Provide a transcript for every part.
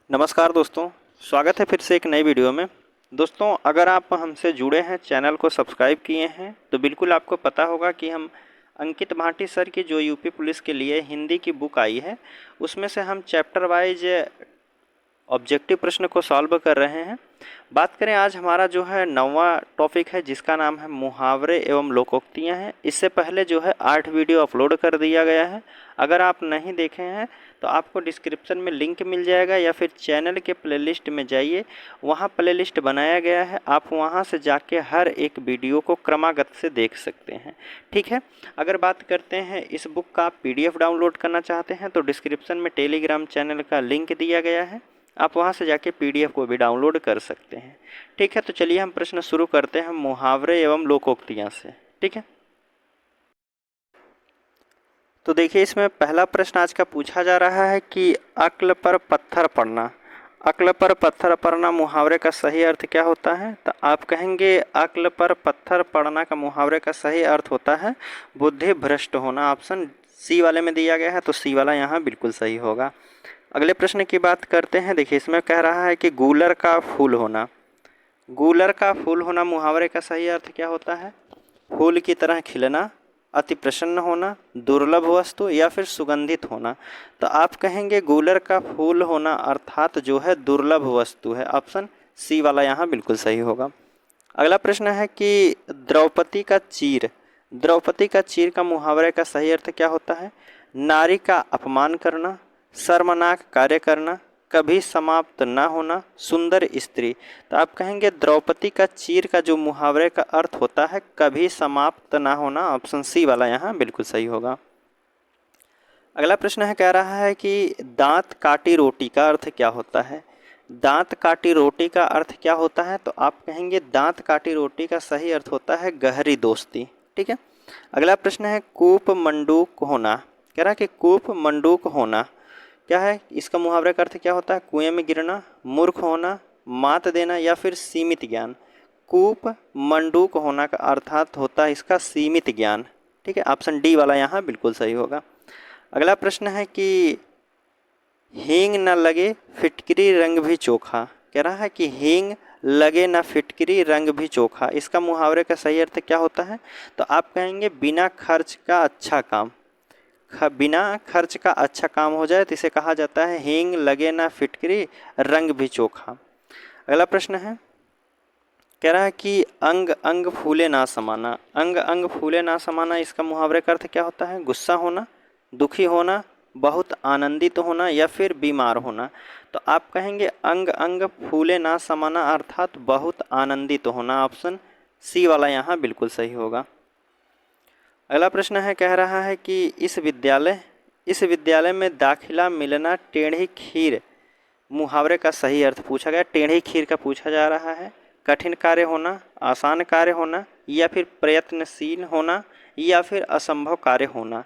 नमस्कार दोस्तों, स्वागत है फिर से एक नई वीडियो में। दोस्तों, अगर आप हमसे जुड़े हैं, चैनल को सब्सक्राइब किए हैं, तो बिल्कुल आपको पता होगा कि हम अंकित भाटी सर की जो यूपी पुलिस के लिए हिंदी की बुक आई है, उसमें से हम चैप्टर वाइज ऑब्जेक्टिव प्रश्न को सॉल्व कर रहे हैं। बात करें, आज हमारा जो है 9वां टॉपिक है, जिसका नाम है मुहावरे एवं लोकोक्तियाँ हैं। इससे पहले जो है 8 वीडियो अपलोड कर दिया गया है। अगर आप नहीं देखे हैं तो आपको डिस्क्रिप्शन में लिंक मिल जाएगा, या फिर चैनल के प्लेलिस्ट में जाइए, वहाँ प्लेलिस्ट बनाया गया है, आप वहाँ से जाके हर एक वीडियो को क्रमागत से देख सकते हैं। ठीक है, अगर बात करते हैं इस बुक का आप PDF डाउनलोड करना चाहते हैं तो डिस्क्रिप्शन में टेलीग्राम चैनल का लिंक दिया गया है, आप वहाँ से जाके PDF को भी डाउनलोड कर सकते हैं। ठीक है, तो चलिए हम प्रश्न शुरू करते हैं मुहावरे एवं लोकोक्तियाँ से। ठीक है, तो देखिए, इसमें पहला प्रश्न आज का पूछा जा रहा है कि अक्ल पर पत्थर पड़ना। अक्ल पर पत्थर पड़ना मुहावरे का सही अर्थ क्या होता है? तो आप कहेंगे अक्ल पर पत्थर पड़ना का मुहावरे का सही अर्थ होता है बुद्धि भ्रष्ट होना। ऑप्शन सी वाले में दिया गया है, तो सी वाला यहाँ बिल्कुल सही होगा। अगले प्रश्न की बात करते हैं। देखिए, इसमें कह रहा है कि गूलर का फूल होना। गूलर का फूल होना मुहावरे का सही अर्थ क्या होता है? फूल की तरह खिलना, अति प्रसन्न होना, दुर्लभ वस्तु, या फिर सुगंधित होना। तो आप कहेंगे गूलर का फूल होना अर्थात जो है दुर्लभ वस्तु है। ऑप्शन सी वाला यहाँ बिल्कुल सही होगा। अगला प्रश्न है कि द्रौपदी का चीर। द्रौपदी का चीर का मुहावरे का सही अर्थ क्या होता है? नारी का अपमान करना, शर्मनाक कार्य करना, कभी समाप्त न होना, सुंदर स्त्री। तो आप कहेंगे द्रौपदी का चीर का जो मुहावरे का अर्थ होता है कभी समाप्त ना होना। ऑप्शन सी वाला यहाँ बिल्कुल सही होगा। अगला प्रश्न है, कह रहा है कि दांत काटी रोटी का अर्थ क्या होता है? दांत काटी रोटी का अर्थ क्या होता है? तो आप कहेंगे दांत काटी रोटी का सही अर्थ होता है गहरी दोस्ती। ठीक है, अगला प्रश्न है कूप मंडूक होना। कह रहा है कि कूप मंडूक होना क्या है? इसका मुहावरे का अर्थ क्या होता है? कुएं में गिरना, मूर्ख होना, मात देना, या फिर सीमित ज्ञान। कूप मंडूक होना का अर्थात होता है इसका सीमित ज्ञान। ठीक है, ऑप्शन डी वाला यहाँ बिल्कुल सही होगा। अगला प्रश्न है कि हींग न लगे फिटकरी रंग भी चोखा। कह रहा है कि हींग लगे न फिटकरी रंग भी चोखा। इसका मुहावरे का सही अर्थ क्या होता है? तो आप कहेंगे बिना खर्च का अच्छा काम। बिना खर्च का अच्छा काम हो जाए तो इसे कहा जाता है हींग लगे ना फिटकरी रंग भी चोखा। अगला प्रश्न है, कह रहा है कि अंग अंग फूले ना समाना। अंग अंग फूले ना समाना, इसका मुहावरे का अर्थ क्या होता है? गुस्सा होना, दुखी होना, बहुत आनंदित होना, या फिर बीमार होना। तो आप कहेंगे अंग अंग फूले ना समाना अर्थात बहुत आनंदित होना। ऑप्शन सी वाला यहाँ बिल्कुल सही होगा। अगला प्रश्न है, कह रहा है कि इस विद्यालय में दाखिला मिलना टेढ़ी खीर। मुहावरे का सही अर्थ पूछा गया, टेढ़ी खीर का पूछा जा रहा है। कठिन कार्य होना, आसान कार्य होना, या फिर प्रयत्नशील होना, या फिर असंभव कार्य होना।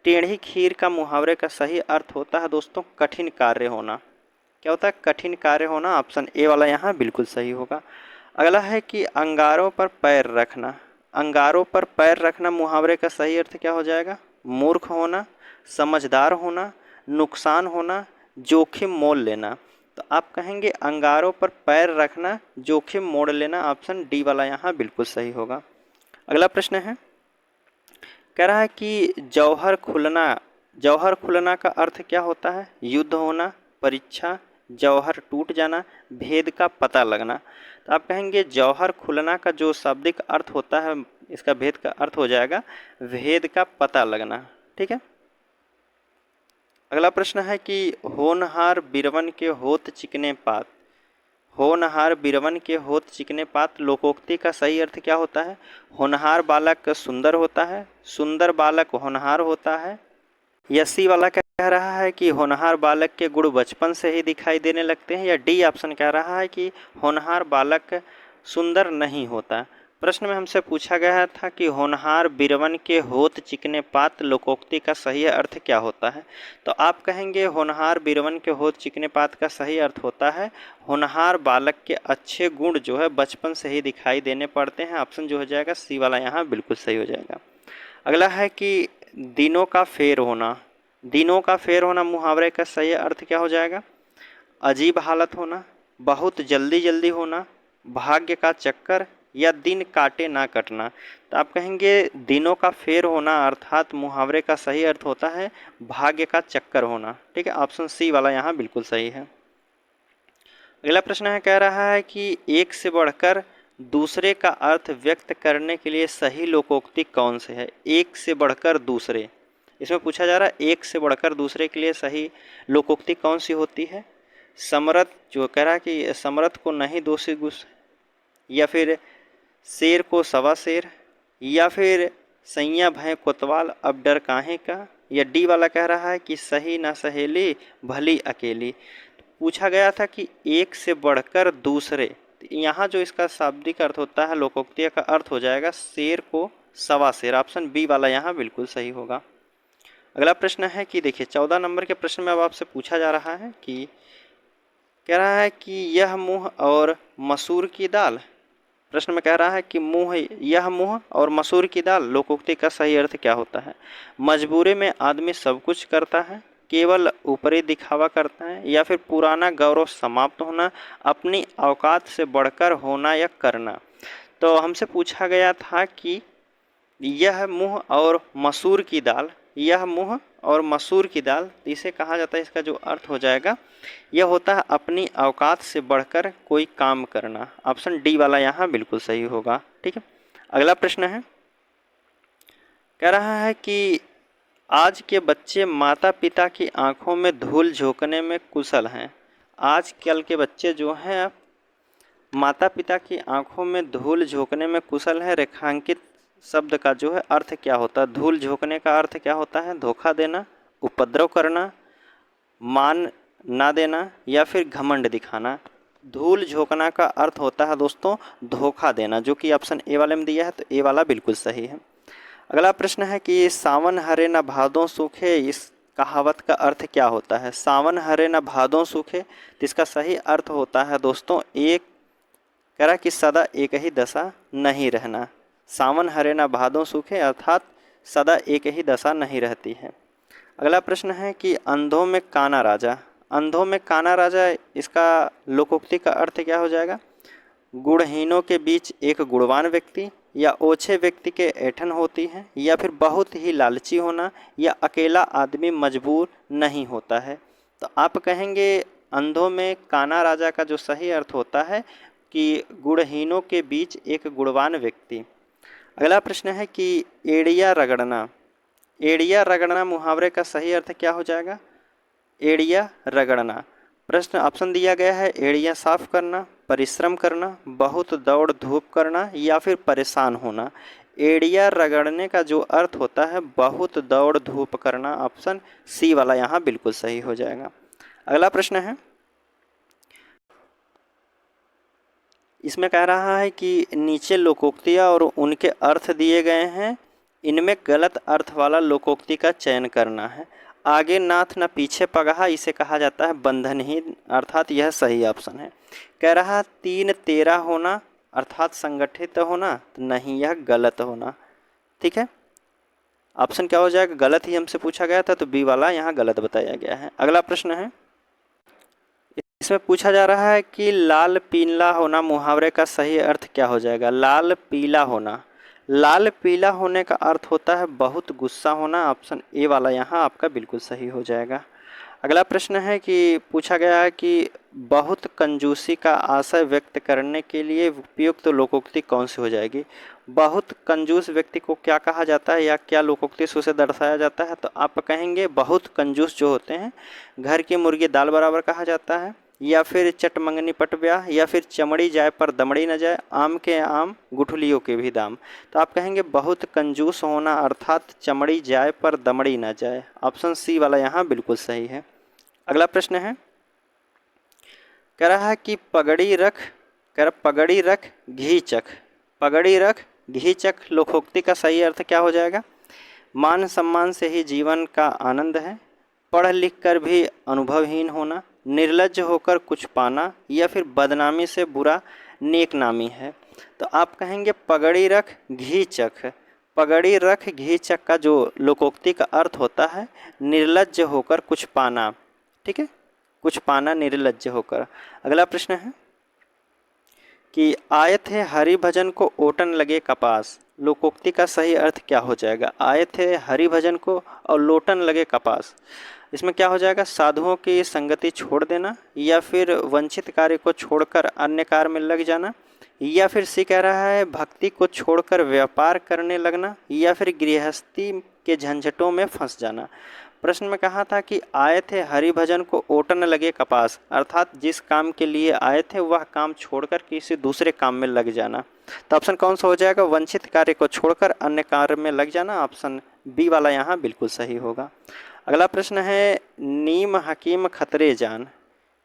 टेढ़ी खीर का मुहावरे का सही अर्थ होता है दोस्तों कठिन कार्य होना। क्या होता है? कठिन कार्य होना। ऑप्शन ए वाला यहाँ बिल्कुल सही होगा। अगला है कि अंगारों पर पैर रखना। अंगारों पर पैर रखना मुहावरे का सही अर्थ क्या हो जाएगा? मूर्ख होना, समझदार होना, नुकसान होना, जोखिम मोल लेना। तो आप कहेंगे अंगारों पर पैर रखना, जोखिम मोड़ लेना। ऑप्शन डी वाला यहाँ बिल्कुल सही होगा। अगला प्रश्न है, कह रहा है कि जौहर खुलना का अर्थ क्या होता है? युद्ध होना, परीक्षा, जौहर टूट जाना, भेद का पता लगना। तो आप कहेंगे जौहर खुलना का जो शाब्दिक अर्थ होता है, इसका भेद का अर्थ हो जाएगा भेद का पता लगना। ठीक है, अगला प्रश्न है कि होनहार बिरवन के होत चिकने पात। होनहार बिरवन के होत चिकने पात लोकोक्ति का सही अर्थ क्या होता है? होनहार बालक सुंदर होता है, सुंदर बालक होनहार होता है। या सी वाला कह रहा है कि होनहार बालक के गुण बचपन से ही दिखाई देने लगते हैं, या डी ऑप्शन कह रहा है कि होनहार बालक सुंदर नहीं होता। प्रश्न में हमसे पूछा गया था कि होनहार बिरवन के होत चिकने पात लोकोक्ति का सही अर्थ क्या होता है? तो आप कहेंगे होनहार बिरवन के होत चिकने पात का सही अर्थ होता है होनहार बालक के अच्छे गुण जो है बचपन से ही दिखाई देने पड़ते हैं। ऑप्शन जो हो जाएगा सी वाला यहाँ बिल्कुल सही हो जाएगा। अगला है कि दिनों का फेर होना। दिनों का फेर होना मुहावरे का सही अर्थ क्या हो जाएगा? अजीब हालत होना, बहुत जल्दी जल्दी होना, भाग्य का चक्कर या दिन काटे ना कटना। तो आप कहेंगे दिनों का फेर होना, अर्थात मुहावरे का सही अर्थ होता है भाग्य का चक्कर होना। ठीक है, ऑप्शन सी वाला यहाँ बिल्कुल सही है। अगला प्रश्न है, कह रहा है कि एक से बढ़कर दूसरे का अर्थ व्यक्त करने के लिए सही लोकोक्ति कौन से है। एक से बढ़कर दूसरे, इसमें पूछा जा रहा है एक से बढ़कर दूसरे के लिए सही लोकोक्ति कौन सी होती है। समरथ, जो कह रहा है कि समरथ को नहीं दोषी गुस, या फिर शेर को सवा शेर, या फिर सैया भय कोतवाल अब डर काहे का, या डी वाला कह रहा है कि सही ना सहेली भली अकेली। पूछा गया था कि एक से बढ़कर दूसरे, यहाँ जो इसका शाब्दिक अर्थ होता है लोकोक्ति का अर्थ हो जाएगा शेर को सवा शेर। ऑप्शन बी वाला यहाँ बिल्कुल सही होगा। अगला प्रश्न है कि देखिए 14 नंबर के प्रश्न में अब आपसे पूछा जा रहा है कि कह रहा है कि यह मुँह और मसूर की दाल। प्रश्न में कह रहा है कि यह मुँह और मसूर की दाल लोकोक्ति का सही अर्थ क्या होता है। मजबूरी में आदमी सब कुछ करता है, केवल ऊपरी दिखावा करता है, या फिर पुराना गौरव समाप्त होना, अपनी औकात से बढ़कर होना या करना। तो हमसे पूछा गया था कि यह मुँह और मसूर की दाल, यह मुँह और मसूर की दाल, इसे कहा जाता है, इसका जो अर्थ हो जाएगा यह होता है अपनी औकात से बढ़कर कोई काम करना। ऑप्शन डी वाला यहाँ बिल्कुल सही होगा। ठीक है, अगला प्रश्न है, कह रहा है कि आज के बच्चे माता पिता की आंखों में धूल झोंकने में कुशल हैं। आजकल के बच्चे जो हैं माता पिता की आंखों में धूल झोंकने में कुशल है। रेखांकित शब्द का जो है अर्थ क्या होता है। धूल झोंकने का अर्थ क्या होता है, धोखा देना, उपद्रव करना, मान ना देना, या फिर घमंड दिखाना। धूल झोंकना का अर्थ होता है दोस्तों धोखा देना, जो कि ऑप्शन ए वाले में दिया है, तो ए वाला बिल्कुल सही है। अगला प्रश्न है कि सावन हरे न भादों सूखे, इस कहावत का अर्थ क्या होता है। सावन हरे न भादों सूखे, तो इसका सही अर्थ होता है दोस्तों एक, कह रहा कि सदा एक ही दशा नहीं रहना। सावन हरे न भादों सूखे अर्थात सदा एक ही दशा नहीं रहती है। अगला प्रश्न है कि अंधों में काना राजा। अंधों में काना राजा, इसका लोकोक्ति का अर्थ क्या हो जाएगा। गुणहीनों के बीच एक गुणवान व्यक्ति, या ओछे व्यक्ति के ऐंठन होती है, या फिर बहुत ही लालची होना, या अकेला आदमी मजबूर नहीं होता है। तो आप कहेंगे अंधों में काना राजा का जो सही अर्थ होता है कि गुणहीनों के बीच एक गुणवान व्यक्ति। अगला प्रश्न है कि एड़िया रगड़ना। एड़िया रगड़ना मुहावरे का सही अर्थ क्या हो जाएगा। एड़िया रगड़ना, प्रश्न ऑप्शन दिया गया है एड़िया साफ करना, परिश्रम करना, बहुत दौड़ धूप करना, या फिर परेशान होना। एड़िया रगड़ने का जो अर्थ होता है बहुत दौड़ धूप करना। ऑप्शन सी वाला यहाँ बिल्कुल सही हो जाएगा। अगला प्रश्न है, इसमें कह रहा है कि नीचे लोकोक्तियाँ और उनके अर्थ दिए गए हैं, इनमें गलत अर्थ वाला लोकोक्ति का चयन करना है। आगे नाथ न पीछे पगहा, इसे कहा जाता है बंधनहीन, अर्थात यह सही ऑप्शन है। कह रहा तीन तेरा होना अर्थात संगठित होना, तो नहीं, यह गलत होना। ठीक है, ऑप्शन क्या हो जाएगा, गलत ही हमसे पूछा गया था, तो बी वाला यहाँ गलत बताया गया है। अगला प्रश्न है, इसमें पूछा जा रहा है कि लाल पीला होना मुहावरे का सही अर्थ क्या हो जाएगा। लाल पीला होना, लाल पीला होने का अर्थ होता है बहुत गुस्सा होना। ऑप्शन ए वाला यहाँ आपका बिल्कुल सही हो जाएगा। अगला प्रश्न है कि पूछा गया है कि बहुत कंजूसी का आशय व्यक्त करने के लिए उपयुक्त लोकोक्ति कौन सी हो जाएगी। बहुत कंजूस व्यक्ति को क्या कहा जाता है, या क्या लोकोक्ति से उसे दर्शाया जाता है। तो आप कहेंगे बहुत कंजूस जो होते हैं घर की मुर्गी दाल बराबर कहा जाता है, या फिर चट मंगनी पट ब्याह, या फिर चमड़ी जाए पर दमड़ी न जाए, आम के आम गुठलियों के भी दाम। तो आप कहेंगे बहुत कंजूस होना अर्थात चमड़ी जाए पर दमड़ी न जाए। ऑप्शन सी वाला यहाँ बिल्कुल सही है। अगला प्रश्न है, कह रहा है कि पगड़ी रख घी चख, पगड़ी रख घी चख लोकोक्ति का सही अर्थ क्या हो जाएगा। मान सम्मान से ही जीवन का आनंद है, पढ़ लिख कर भी अनुभवहीन होना, निर्लज्ज होकर कुछ पाना, या फिर बदनामी से बुरा नेक नामी है। तो आप कहेंगे पगड़ी रख घी चख। पगड़ी रख घी चख का जो लोकोक्ति का अर्थ होता है निर्लज्ज होकर कुछ पाना। ठीक है, कुछ पाना निर्लज्ज होकर। अगला प्रश्न है कि आए थे हरि भजन को ओटन लगे कपास, लोकोक्ति का सही अर्थ क्या हो जाएगा? आए थे हरि भजन को और लोटन लगे कपास, इसमें क्या हो जाएगा? साधुओं की संगति छोड़ देना, या फिर वंचित कार्य को छोड़कर अन्य कार्य में लग जाना, या फिर सी कह रहा है भक्ति को छोड़कर व्यापार करने लगना, या फिर गृहस्थी के झंझटों में फंस जाना। प्रश्न में कहा था कि आए थे हरि भजन को ओटन लगे कपास, अर्थात जिस काम के लिए आए थे वह काम छोड़कर किसी दूसरे काम में लग जाना। तो ऑप्शन कौन सा हो जाएगा? वंचित कार्य को छोड़कर अन्य कार्य में लग जाना। ऑप्शन बी वाला यहाँ बिल्कुल सही होगा। अगला प्रश्न है नीम हकीम खतरे जान।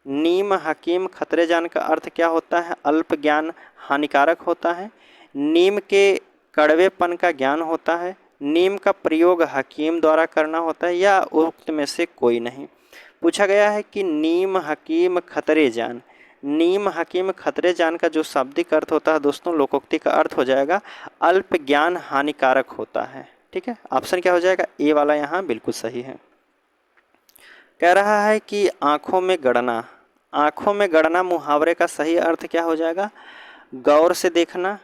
नीम हकीम खतरे जान का अर्थ क्या होता है? अल्प ज्ञान हानिकारक होता है, नीम के कड़वेपन का ज्ञान होता है, नीम का प्रयोग हकीम द्वारा करना होता है, या उक्त में से कोई नहीं। पूछा गया है कि नीम हकीम खतरे जान। नीम हकीम खतरे जान का जो शाब्दिक अर्थ होता है दोस्तों, लोकोक्ति का अर्थ हो जाएगा अल्प ज्ञान हानिकारक होता है। ठीक है, ऑप्शन क्या हो जाएगा? ए वाला यहाँ बिल्कुल सही है। कह रहा है कि आँखों में गड़ना। आँखों में गड़ना मुहावरे का सही अर्थ क्या हो जाएगा? गौर से देखना,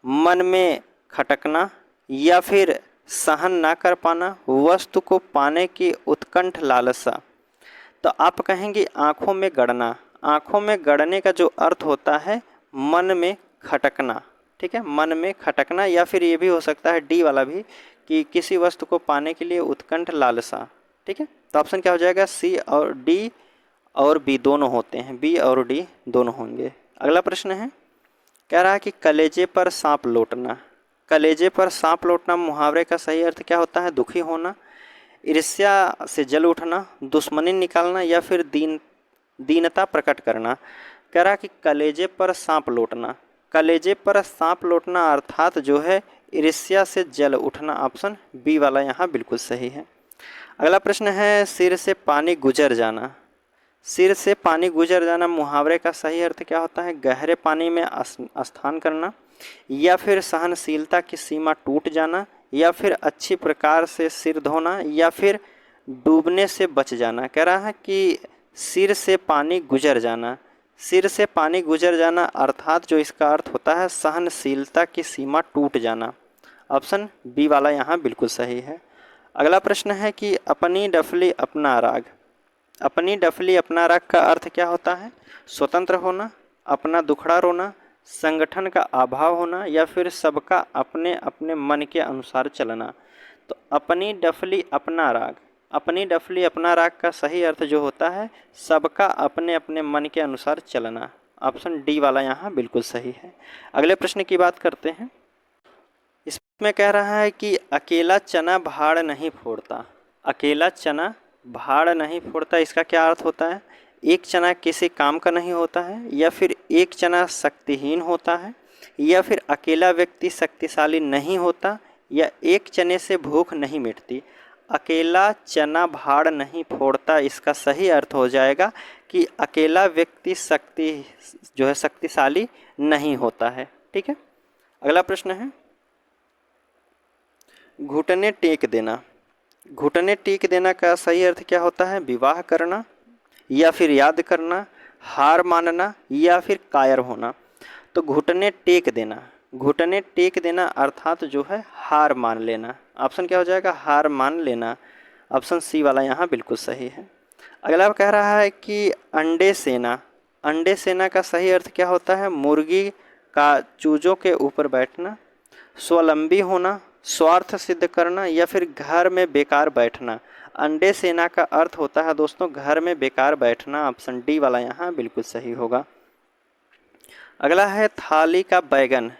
मन में खटकना, या फिर सहन ना कर पाना, वस्तु को पाने की उत्कंठ लालसा। तो आप कहेंगे आँखों में गड़ना। आँखों में गड़ने का जो अर्थ होता है मन में खटकना। ठीक है, मन में खटकना, या फिर ये भी हो सकता है डी वाला भी कि किसी वस्तु को पाने के लिए उत्कंठ लालसा। ठीक है, तो ऑप्शन क्या हो जाएगा? सी और डी और बी दोनों होते हैं, बी और डी दोनों होंगे। अगला प्रश्न है, कह रहा है कि कलेजे पर सांप लौटना। कलेजे पर सांप लौटना मुहावरे का सही अर्थ क्या होता है? दुखी होना, ईर्ष्या से जल उठना, दुश्मनी निकालना, या फिर दीनता प्रकट करना। कह रहा है कि कलेजे पर सांप लौटना। कलेजे पर सांप लौटना अर्थात जो है ईर्ष्या से जल उठना। ऑप्शन बी वाला यहाँ बिल्कुल सही है। अगला प्रश्न है सिर से पानी गुजर जाना। सिर से पानी गुजर जाना मुहावरे का सही अर्थ क्या होता है? गहरे पानी में स्थान करना, या फिर सहनशीलता की सीमा टूट जाना, या फिर अच्छी प्रकार से सिर धोना, या फिर डूबने से बच जाना। कह रहा है कि सिर से पानी गुजर जाना। सिर से पानी गुजर जाना अर्थात जो इसका अर्थ होता है सहनशीलता की सीमा टूट जाना। ऑप्शन बी वाला यहाँ बिल्कुल सही है। अगला प्रश्न है कि अपनी डफली अपना राग। अपनी डफली अपना राग का अर्थ क्या होता है? स्वतंत्र होना, अपना दुखड़ा रोना, संगठन का अभाव होना, या फिर सबका अपने अपने मन के अनुसार चलना। तो अपनी डफली अपना राग। अपनी डफली अपना राग का सही अर्थ जो होता है सबका अपने अपने मन के अनुसार चलना। ऑप्शन डी वाला यहाँ बिल्कुल सही है। अगले प्रश्न की बात करते हैं। इसमें कह रहा है कि अकेला चना भाड़ नहीं फोड़ता। अकेला चना भाड़ नहीं फोड़ता, इसका क्या अर्थ होता है? एक चना किसी काम का नहीं होता है, या फिर एक चना शक्तिहीन होता है, या फिर अकेला व्यक्ति शक्तिशाली नहीं होता, या एक चने से भूख नहीं मिटती। अकेला चना भाड़ नहीं फोड़ता, इसका सही अर्थ हो जाएगा कि अकेला व्यक्ति शक्तिशाली नहीं होता है। ठीक है, अगला प्रश्न है घुटने टेक देना। घुटने टेक देना का सही अर्थ क्या होता है? विवाह करना, या फिर याद करना, हार मानना, या फिर कायर होना। तो घुटने टेक देना। घुटने टेक देना अर्थात जो है हार मान लेना। ऑप्शन क्या हो जाएगा? हार मान लेना। ऑप्शन सी वाला यहाँ बिल्कुल सही है। अगला कह रहा है कि अंडे सेना। अंडे सेना का सही अर्थ क्या होता है? मुर्गी का चूजों के ऊपर बैठना, स्वावलंबी होना, स्वार्थ सिद्ध करना, या फिर घर में बेकार बैठना। अंडे सेना का अर्थ होता है दोस्तों घर में बेकार बैठना। ऑप्शन डी वाला यहाँ बिल्कुल सही होगा। अगला है थाली का बैगन।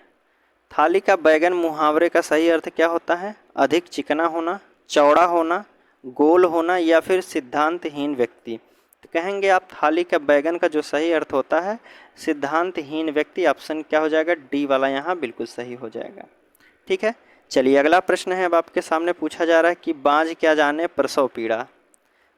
थाली का बैगन मुहावरे का सही अर्थ क्या होता है? अधिक चिकना होना, चौड़ा होना, गोल होना, या फिर सिद्धांतहीन व्यक्ति। तो कहेंगे आप थाली का बैगन का जो सही अर्थ होता है सिद्धांतहीन व्यक्ति। ऑप्शन क्या हो जाएगा? डी वाला यहाँ बिल्कुल सही हो जाएगा। ठीक है, चलिए अगला प्रश्न है अब आपके सामने पूछा जा रहा है कि बाँझ क्या जाने प्रसव पीड़ा।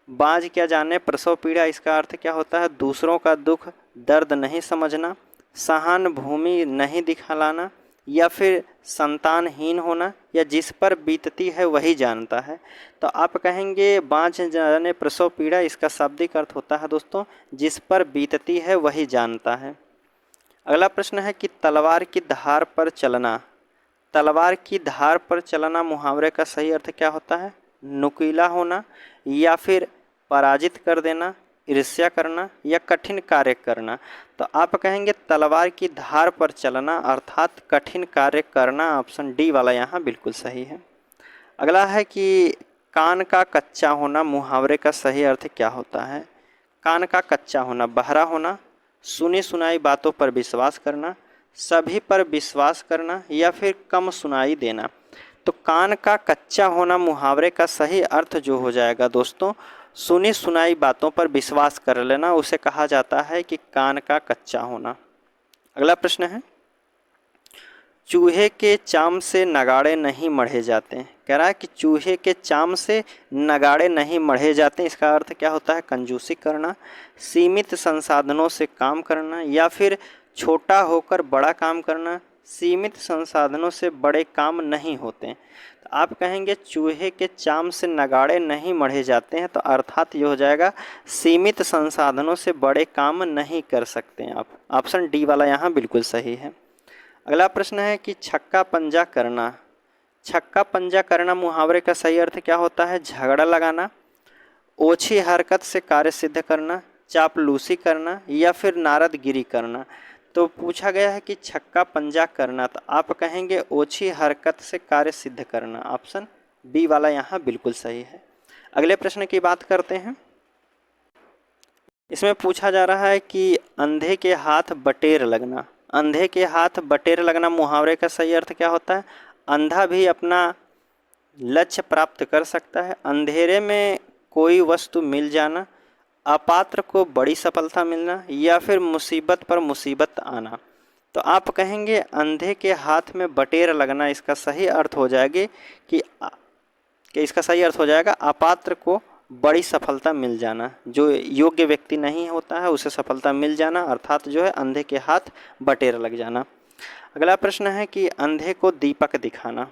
बाँझ क्या जाने प्रसव पीड़ा, इसका अर्थ क्या होता है? दूसरों का दुख दर्द नहीं समझना, सहानुभूति नहीं दिखलाना, या फिर संतानहीन होना, या जिस पर बीतती है वही जानता है। तो आप कहेंगे बाँझ जाने प्रसव पीड़ा, इसका शाब्दिक अर्थ होता है दोस्तों जिस पर बीतती है वही जानता है। अगला प्रश्न है कि तलवार की धार पर चलना। तलवार की धार पर चलना मुहावरे का सही अर्थ क्या होता है? नुकीला होना, या फिर पराजित कर देना, ईर्ष्या करना, या कठिन कार्य करना। तो आप कहेंगे तलवार की धार पर चलना अर्थात कठिन कार्य करना। ऑप्शन डी वाला यहाँ बिल्कुल सही है। अगला है कि कान का कच्चा होना मुहावरे का सही अर्थ क्या होता है? कान का कच्चा होना, बहरा होना, सुनी सुनाई बातों पर विश्वास करना, सभी पर विश्वास करना, या फिर कम सुनाई देना। तो कान का कच्चा होना मुहावरे का सही अर्थ जो हो जाएगा दोस्तों, सुनी सुनाई बातों पर विश्वास कर लेना, उसे कहा जाता है कि कान का कच्चा होना। अगला प्रश्न है, चूहे के चाम से नगाड़े नहीं मढ़े जाते। कह रहा है कि चूहे के चाम से नगाड़े नहीं मढ़े जाते, इसका अर्थ क्या होता है? कंजूसी करना, सीमित संसाधनों से काम करना, या फिर छोटा होकर बड़ा काम करना। सीमित संसाधनों से बड़े काम नहीं होते। तो आप कहेंगे चूहे के चाम से नगाड़े नहीं मढ़े जाते हैं, तो अर्थात ये हो जाएगा सीमित संसाधनों से बड़े काम नहीं कर सकते हैं आप। ऑप्शन डी वाला यहाँ बिल्कुल सही है। अगला प्रश्न है कि छक्का पंजा करना। छक्का पंजा करना मुहावरे का सही अर्थ क्या होता है? झगड़ा लगाना, ओछी हरकत से कार्य सिद्ध करना, चापलूसी करना, या फिर नारदगिरी करना। तो पूछा गया है कि छक्का पंजा करना, तो आप कहेंगे ओछी हरकत से कार्य सिद्ध करना। ऑप्शन बी वाला यहाँ बिल्कुल सही है। अगले प्रश्न की बात करते हैं। इसमें पूछा जा रहा है कि अंधे के हाथ बटेर लगना। अंधे के हाथ बटेर लगना मुहावरे का सही अर्थ क्या होता है? अंधा भी अपना लक्ष्य प्राप्त कर सकता है, अंधेरे में कोई वस्तु मिल जाना, अपात्र को बड़ी सफलता मिलना, या फिर मुसीबत पर मुसीबत आना। तो आप कहेंगे अंधे के हाथ में बटेर लगना, इसका सही अर्थ हो जाएगी कि इसका सही अर्थ हो जाएगा अपात्र को बड़ी सफलता मिल जाना। जो योग्य व्यक्ति नहीं होता है उसे सफलता मिल जाना, अर्थात जो है अंधे के हाथ बटेर लग जाना। अगला प्रश्न है कि अंधे को दीपक दिखाना।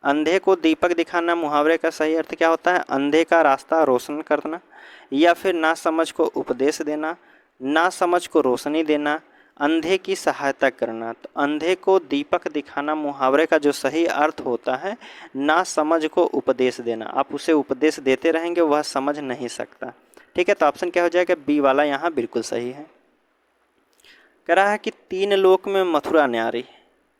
अंधे को दीपक दिखाना मुहावरे का सही अर्थ क्या होता है? अंधे का रास्ता रोशन करना, या फिर नासमझ को उपदेश देना, नासमझ को रोशनी देना, अंधे की सहायता करना। तो अंधे को दीपक दिखाना मुहावरे का जो सही अर्थ होता है नासमझ को उपदेश देना। आप उसे उपदेश देते रहेंगे वह समझ नहीं सकता। ठीक है, तो ऑप्शन क्या हो जाएगा? बी वाला यहाँ बिल्कुल सही है। कह रहा है कि तीन लोक में मथुरा न्यारी।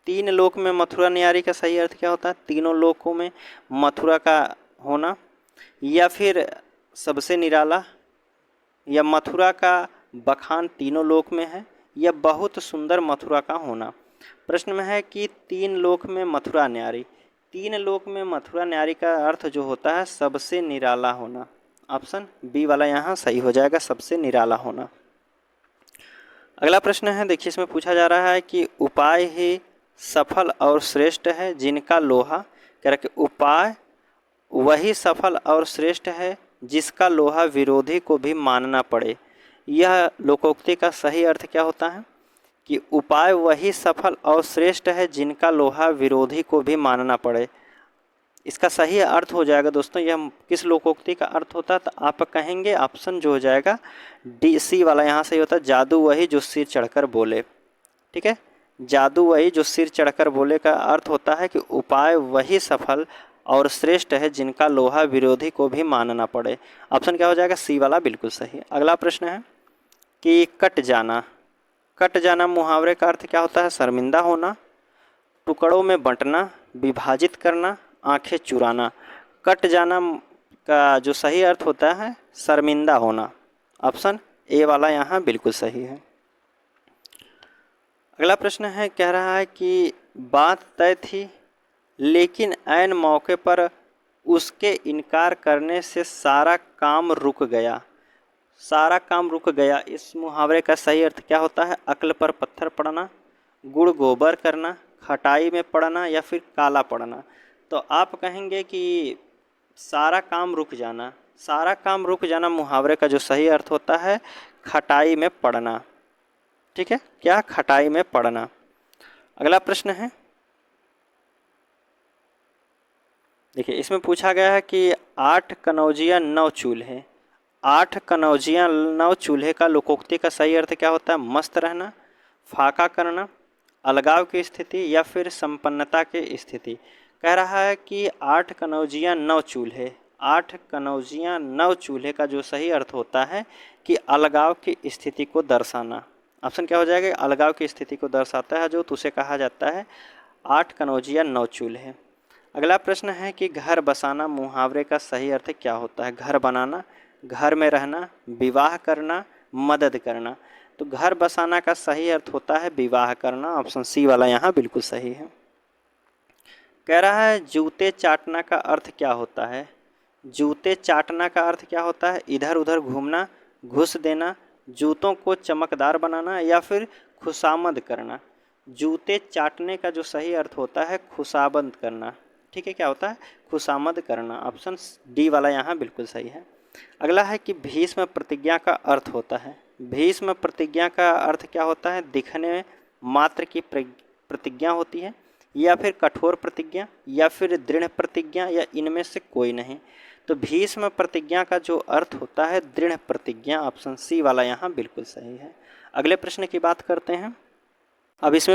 तीन लोक में मथुरा न्यारी का सही अर्थ क्या होता है? तीनों लोकों में मथुरा का होना, या फिर सबसे निराला, या मथुरा का बखान तीनों लोक में है, या बहुत सुंदर मथुरा का होना। प्रश्न में है कि तीन लोक में मथुरा न्यारी। तीन लोक में मथुरा न्यारी का अर्थ जो होता है सबसे निराला होना। ऑप्शन बी वाला यहाँ सही हो जाएगा, सबसे निराला होना। अगला प्रश्न है, देखिए इसमें पूछा जा रहा है कि उपाय ही सफल और श्रेष्ठ है जिनका लोहा। कह रहा कि उपाय वही सफल और श्रेष्ठ है जिसका लोहा विरोधी को भी मानना पड़े। यह लोकोक्ति का सही अर्थ क्या होता है? कि उपाय वही सफल और श्रेष्ठ है जिनका लोहा विरोधी को भी मानना पड़े। इसका सही अर्थ हो जाएगा दोस्तों, यह किस लोकोक्ति का अर्थ होता है? तो आप कहेंगे ऑप्शन जो हो जाएगा डी सी वाला यहाँ सही होता है, जादू वही जो सिर चढ़कर बोले। ठीक है, जादू वही जो सिर चढ़कर बोले का अर्थ होता है कि उपाय वही सफल और श्रेष्ठ है जिनका लोहा विरोधी को भी मानना पड़े। ऑप्शन क्या हो जाएगा? सी वाला बिल्कुल सही। अगला प्रश्न है कि कट जाना। कट जाना मुहावरे का अर्थ क्या होता है? शर्मिंदा होना, टुकड़ों में बंटना, विभाजित करना, आंखें चुराना। कट जाना का जो सही अर्थ होता है शर्मिंदा होना। ऑप्शन ए वाला यहाँ बिल्कुल सही है। अगला प्रश्न है, कह रहा है कि बात तय थी लेकिन ऐन मौके पर उसके इनकार करने से सारा काम रुक गया। सारा काम रुक गया, इस मुहावरे का सही अर्थ क्या होता है? अक्ल पर पत्थर पड़ना, गुड़ गोबर करना, खटाई में पड़ना, या फिर काला पड़ना। तो आप कहेंगे कि सारा काम रुक जाना। सारा काम रुक जाना मुहावरे का जो सही अर्थ होता है खटाई में पड़ना। ठीक है, क्या? खटाई में पड़ना। अगला प्रश्न है देखिए इसमें पूछा गया है कि 8 कनौजियाँ 9 चूल्हे। 8 कनौजियाँ 9 चूल्हे का लोकोक्ति का सही अर्थ क्या होता है? मस्त रहना, फाका करना, अलगाव की स्थिति या फिर संपन्नता की स्थिति। कह रहा है कि 8 कनौजियाँ 9 चूल्हे। 8 कनौजियाँ 9 चूल्हे का जो सही अर्थ होता है कि अलगाव की स्थिति को दर्शाना। ऑप्शन क्या हो जाएगा? अलगाव की स्थिति को दर्शाता है जो, तो उसे कहा जाता है 8 कनौजियाँ 9 चूल्हे। अगला प्रश्न है कि घर बसाना मुहावरे का सही अर्थ क्या होता है? घर बनाना, घर में रहना, विवाह करना, मदद करना। तो घर बसाना का सही अर्थ होता है विवाह करना। ऑप्शन सी वाला यहाँ बिल्कुल सही है। कह रहा है जूते चाटना का अर्थ क्या होता है? जूते चाटना का अर्थ क्या होता है? इधर उधर घूमना, घुस देना, जूतों को चमकदार बनाना या फिर खुशामद करना। जूते चाटने का जो सही अर्थ होता है खुशामद करना। ठीक है, क्या होता है? खुशामद करना। ऑप्शन डी वाला यहाँ बिल्कुल सही है। अगला है कि भीष्म प्रतिज्ञा का अर्थ होता है। भीष्म प्रतिज्ञा का अर्थ क्या होता है? दिखने मात्र की प्रतिज्ञा होती है या फिर कठोर प्रतिज्ञा या फिर दृढ़ प्रतिज्ञा या इनमें से कोई नहीं। तो भीष्म प्रतिज्ञा का जो अर्थ होता है दृढ़ प्रतिज्ञा। ऑप्शन सी वाला यहाँ बिल्कुल सही है। अगले प्रश्न की बात करते हैं। अब इसमें